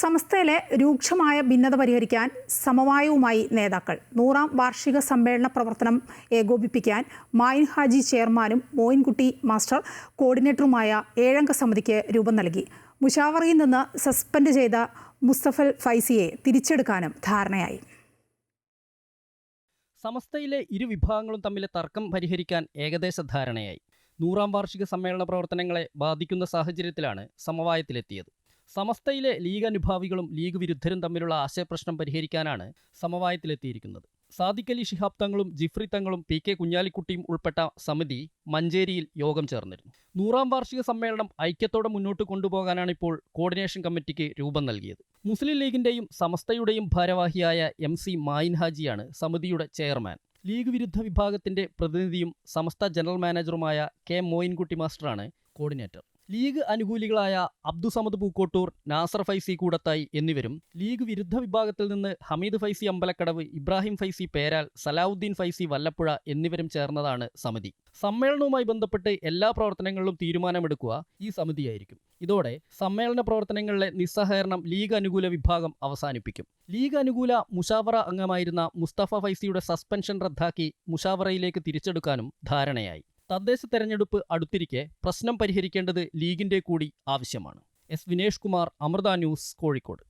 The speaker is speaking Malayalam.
സമസ്തയിലെ രൂക്ഷമായ ഭിന്നത പരിഹരിക്കാൻ സമവായവുമായി നേതാക്കൾ 100ാം വാർഷിക സമ്മേളന പ്രവർത്തനം ഏകോപിപ്പിക്കാൻ മായിൻ ഹാജി ചെയർമാനും മോയിൻകുട്ടി മാസ്റ്റർ കോർഡിനേറ്ററുമായ 7-അംഗ സമിതിക്ക് രൂപം നൽകി. മുശാവറയിൽ നിന്ന് സസ്പെൻഡ് ചെയ്ത മുസ്തഫൽ ഫൈസിയെ തിരിച്ചെടുക്കാനും ധാരണയായി. സമസ്തയിലെ ഇരു വിഭാഗങ്ങളും തമ്മിലെ തർക്കം പരിഹരിക്കാൻ ഏകദേശ ധാരണയായി. 100ാം വാർഷിക സമ്മേളന പ്രവർത്തനങ്ങളെ ബാധിക്കുന്ന സാഹചര്യത്തിലാണ് സമവായത്തിലെത്തിയത്. സമസ്തയിലെ ലീഗ് അനുഭാവികളും ലീഗ് വിരുദ്ധരും തമ്മിലുള്ള ആശയപ്രശ്നം പരിഹരിക്കാനാണ് സമവായത്തിലെത്തിയിരിക്കുന്നത്. സാദിഖ് അലി ശിഹാബ് തങ്ങളും ജിഫ്രി തങ്ങളും പി കെ കുഞ്ഞാലിക്കുട്ടിയും ഉൾപ്പെട്ട സമിതി മഞ്ചേരിയിൽ യോഗം ചേർന്നിരുന്നു. 100ാം വാർഷിക സമ്മേളനം ഐക്യത്തോടെ മുന്നോട്ട് കൊണ്ടുപോകാനാണ് ഇപ്പോൾ കോർഡിനേഷൻ കമ്മിറ്റിക്ക് രൂപം നൽകിയത്. മുസ്ലിം ലീഗിന്റെയും സമസ്തയുടെയും ഭാരവാഹിയായ MC മായിൻ ഹാജിയാണ് സമിതിയുടെ ചെയർമാൻ. ലീഗ് വിരുദ്ധ വിഭാഗത്തിന്റെ പ്രതിനിധിയും സമസ്ത ജനറൽ മാനേജറുമായ K മോയിൻകുട്ടി മാസ്റ്ററാണ് കോർഡിനേറ്റർ. ലീഗ് അനുകൂലികളായ അബ്ദുസമദ് പൂക്കോട്ടൂർ, നാസർ ഫൈസി കൂടത്തായി എന്നിവരും ലീഗ് വിരുദ്ധ വിഭാഗത്തിൽ നിന്ന് ഹമീദ് ഫൈസി അമ്പലക്കടവ്, ഇബ്രാഹിം ഫൈസി പേരാൽ, സലാവുദ്ദീൻ ഫൈസി വല്ലപ്പുഴ എന്നിവരും ചേർന്നതാണ് സമിതി. സമ്മേളനവുമായി ബന്ധപ്പെട്ട് എല്ലാ പ്രവർത്തനങ്ങളിലും തീരുമാനമെടുക്കുക ഈ സമിതിയായിരിക്കും. ഇതോടെ സമ്മേളന പ്രവർത്തനങ്ങളിലെ നിസ്സഹകരണം ലീഗ് അനുകൂല വിഭാഗം അവസാനിപ്പിക്കും. ലീഗ് അനുകൂല മുഷാവറ അംഗമായിരുന്ന മുസ്തഫ ഫൈസിയുടെ സസ്പെൻഷൻ റദ്ദാക്കി മുഷാവറയിലേക്ക് തിരിച്ചെടുക്കാനും ധാരണയായി. തദ്ദേശ തെരഞ്ഞെടുപ്പ് അടുത്തിരിക്കെ പ്രശ്നം പരിഹരിക്കേണ്ടത് ലീഗിന്റെ കൂടി ആവശ്യമാണ്. S Vinesh Kumar, Amrita news, Kozhikode.